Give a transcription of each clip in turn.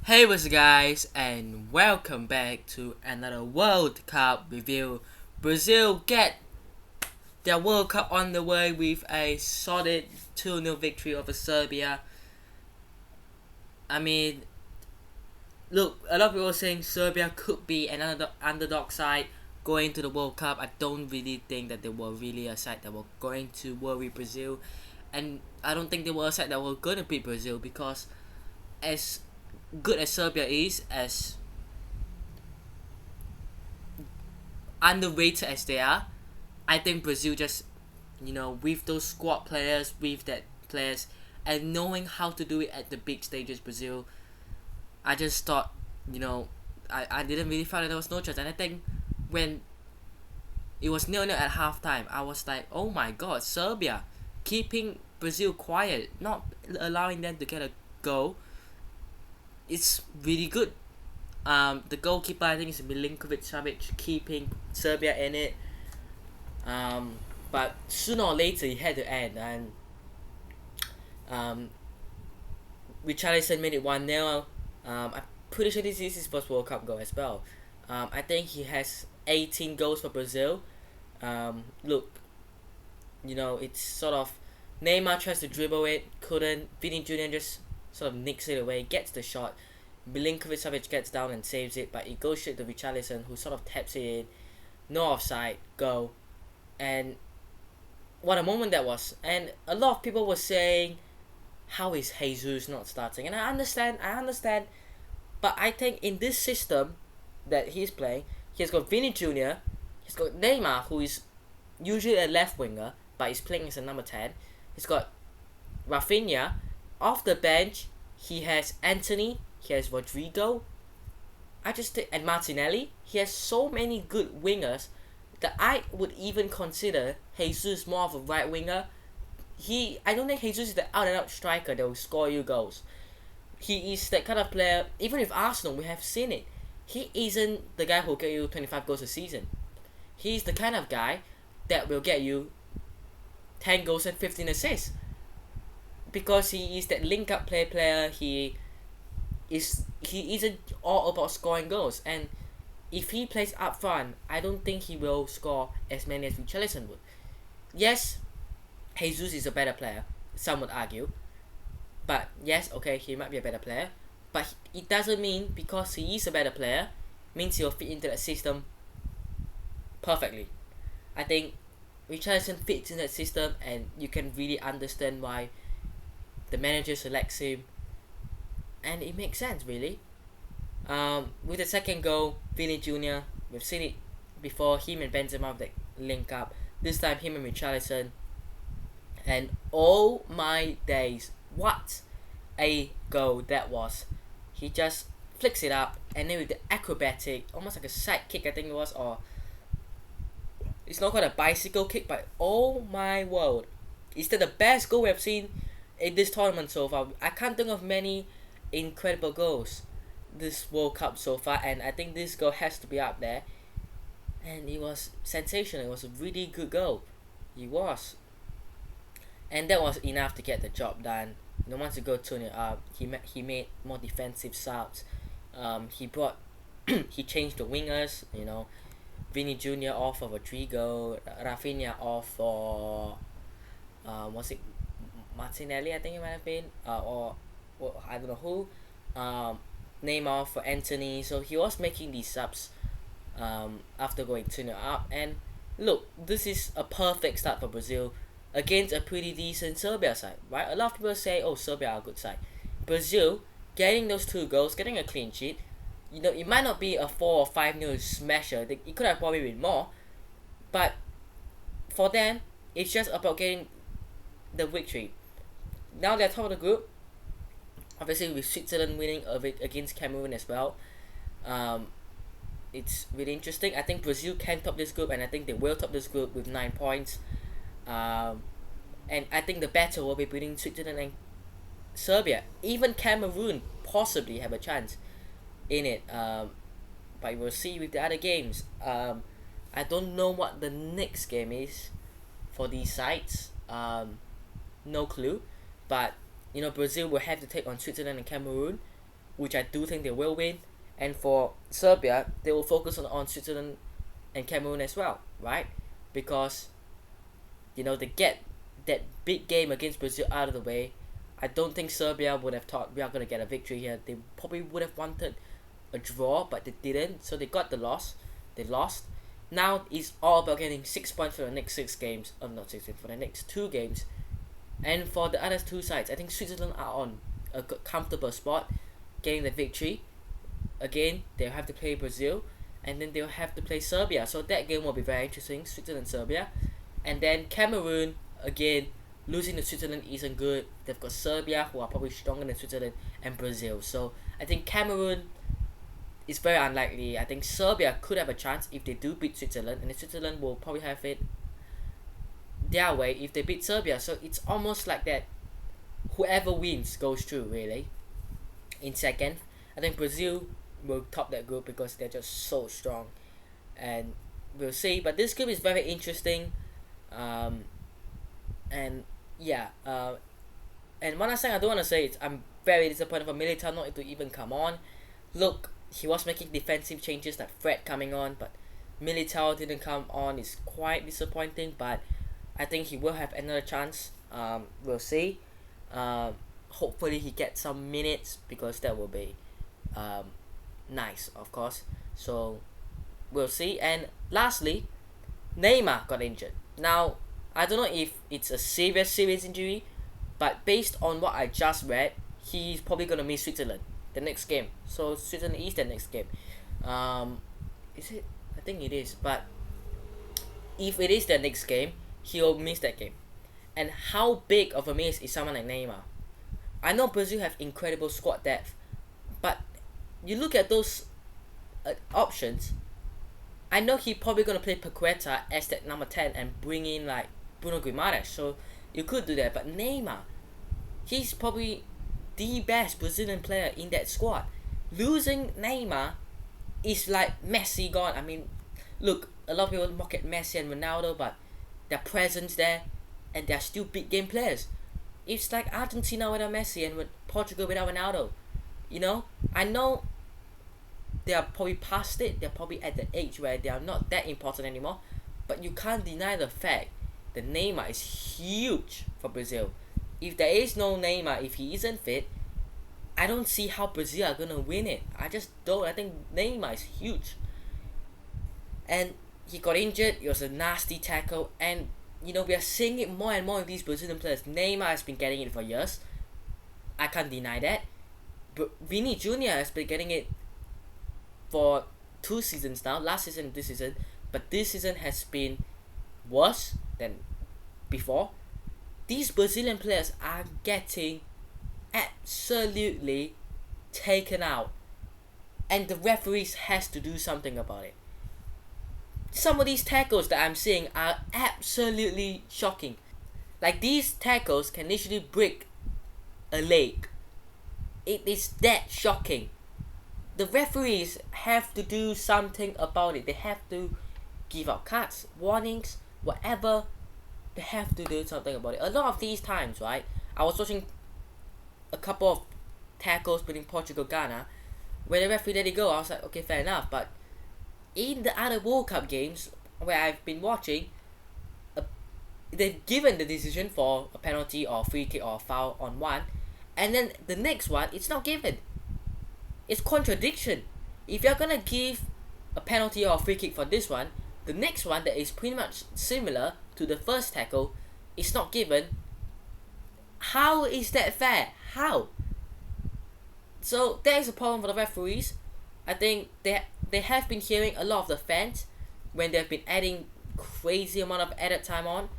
Hey what's up guys, and welcome back to another World Cup review. Brazil get their World Cup on the way with a solid 2-0 victory over Serbia. I mean, look, a lot of people are saying Serbia could be another underdog side going to the World Cup. I don't really think that they were really a side that were going to worry Brazil, and I don't think they were a side that were going to beat Brazil, because as good as Serbia is, as underrated as they are, I think Brazil just, with those squad players, with that players, and knowing how to do it at the big stages, Brazil, I just thought, I didn't really feel that there was no chance. And I think when it was 0-0 at halftime, I was like, oh my god, Serbia keeping Brazil quiet, not allowing them to get a goal. It's really good. The goalkeeper, I think, is Milinkovic Savic, keeping Serbia in it. But sooner or later it had to end, and Richarlison made it 1-0. I'm pretty sure this is his first World Cup goal as well. I think he has 18 goals for Brazil. Look, it's sort of Neymar tries to dribble it, couldn't. Vini Jr. just sort of nicks it away, gets the shot. Milinkovic Savic gets down and saves it, but it goes straight to Richarlison, who sort of taps it in. No offside, goal. And what a moment that was. And a lot of people were saying, how is Jesus not starting? And I understand, but I think in this system that he's playing, he's got Vini Jr., he's got Neymar, who is usually a left winger, but he's playing as a number 10. He's got Rafinha. Off the bench, he has Anthony, he has Rodrigo, and Martinelli. He has so many good wingers that I would even consider Jesus more of a right winger. I don't think Jesus is the out and out striker that will score you goals. He is that kind of player. Even with Arsenal, we have seen it. He isn't the guy who will get you 25 goals a season. He's the kind of guy that will get you 10 goals and 15 assists, because he is that link up player. He isn't all about scoring goals, and if he plays up front, I don't think he will score as many as Richarlison would. Yes, Jesus is a better player, some would argue, but yes, okay, he might be a better player, but it doesn't mean because he is a better player means he'll fit into that system perfectly. I think Richarlison fits in that system, and you can really understand why the manager selects him, and it makes sense really. With the second goal, Vini Jr., we've seen it before, him and Benzema that link up. This time him and Richarlison, and oh my days, what a goal that was. He just flicks it up, and then with the acrobatic, almost like a side kick I think it was, or it's not quite a bicycle kick, but oh my word, is that the best goal we have seen in this tournament so far? I can't think of many incredible goals this World Cup so far, and I think this goal has to be up there. And it was sensational. It was a really good goal. It was, and that was enough to get the job done. Once you go 2-0 up, he made more defensive subs. He brought he changed the wingers. Vini Jr. off for Rodrigo, Rafinha off for was it Martinelli? I think it might have been, or I don't know who. Neymar for Anthony. So he was making these subs after going 2-0 up. And look, this is a perfect start for Brazil against a pretty decent Serbia side, right? A lot of people say, oh, Serbia are a good side. Brazil getting those 2 goals, getting a clean sheet. It might not be a 4 or 5-0 smasher. It could have probably been more, but for them, it's just about getting the victory. Now they're top of the group. Obviously, with Switzerland winning against Cameroon as well. It's really interesting. I think Brazil can top this group, and I think they will top this group with 9 points. And I think the battle will be between Switzerland and Serbia. Even Cameroon possibly have a chance in it. But we'll see with the other games. I don't know what the next game is for these sides. No clue. But Brazil will have to take on Switzerland and Cameroon. which I do think they will win. And for Serbia, they will focus on Switzerland and Cameroon as well, right? Because they get that big game against Brazil out of the way. I don't think Serbia would have thought we are going to get a victory here. They probably would have wanted a draw, but they didn't, so they got the loss. They lost. Now it's all about getting 6 points for the next 6 games. Not 6 games, for the next 2 games. And for the other 2 sides, I think Switzerland are on a comfortable spot, getting the victory. Again, they'll have to play Brazil, and then they'll have to play Serbia. So that game will be very interesting, Switzerland, Serbia. And then Cameroon, again, losing to Switzerland isn't good. They've got Serbia, who are probably stronger than Switzerland, and Brazil. So I think Cameroon is very unlikely. I think Serbia could have a chance if they do beat Switzerland, and Switzerland will probably have it their way if they beat Serbia. So it's almost like that whoever wins goes through, really. In second, I think Brazil will top that group because they're just so strong, and we'll see. But this group is very interesting, and yeah, and one last thing I do want to say is I'm very disappointed for Militao not to even come on. Look, he was making defensive changes like Fred coming on, but Militao didn't come on. It's quite disappointing, but I think he will have another chance. We'll see. Hopefully he gets some minutes because that will be nice, of course. So we'll see. And lastly, Neymar got injured. Now I don't know if it's a serious injury, but based on what I just read, he's probably gonna miss Switzerland the next game. So Switzerland is the next game. Is it? I think it is. But if it is the next game, he'll miss that game. And how big of a miss is someone like Neymar? I know Brazil have incredible squad depth, but you look at those options. I know he's probably gonna play Paqueta as that number 10 and bring in like Bruno Guimaraes. So you could do that, but Neymar, he's probably the best Brazilian player in that squad. Losing Neymar is like Messi gone. I mean, look, a lot of people mock at Messi and Ronaldo, but their presence there, and they're still big game players. It's like Argentina without Messi and with Portugal without Ronaldo. I know they are probably past it. They're probably at the age where they are not that important anymore. But you can't deny the fact that Neymar is huge for Brazil. If there is no Neymar, if he isn't fit, I don't see how Brazil are gonna win it. I just don't. I think Neymar is huge. And he got injured. It was a nasty tackle, and we are seeing it more and more with these Brazilian players. Neymar has been getting it for years. I can't deny that. But Vini Jr. has been getting it for 2 seasons now. Last season and this season. But this season has been worse than before. These Brazilian players are getting absolutely taken out. And the referees has to do something about it. Some of these tackles that I'm seeing are absolutely shocking. Like, these tackles can literally break a leg. It is that shocking. The referees have to do something about it. They have to give out cards, warnings, whatever. They have to do something about it. A lot of these times, right, I was watching a couple of tackles between Portugal Ghana where the referee let it go. I was like, okay, fair enough. But in the other World Cup games where I've been watching, they've given the decision for a penalty or free kick or foul on one, and then the next one it's not given. It's contradiction. If you're gonna give a penalty or a free kick for this one, the next one that is pretty much similar to the first tackle is not given. How is that fair? How? So there is a problem for the referees. I think they have been hearing a lot of the fans when they've been adding crazy amount of added time on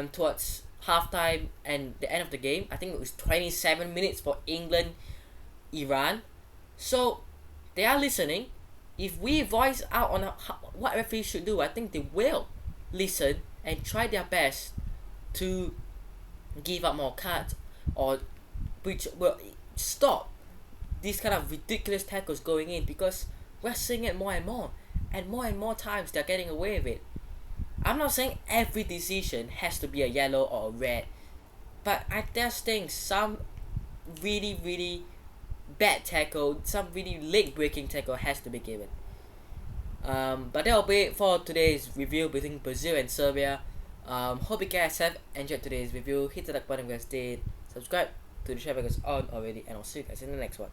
towards halftime and the end of the game. I think it was 27 minutes for England, Iran. So they are listening. If we voice out on what referees should do, I think they will listen and try their best to give up more cards or stop these kind of ridiculous tackles going in, because we're seeing it more and more times they're getting away with it. I'm not saying every decision has to be a yellow or a red, but I just think some really bad tackle, some really leg-breaking tackle has to be given. But that'll be it for today's review between Brazil and Serbia. Hope you guys have enjoyed today's review. Hit the like button if you guys did. Subscribe to the channel if you guys aren't already, and I'll see you guys in the next one.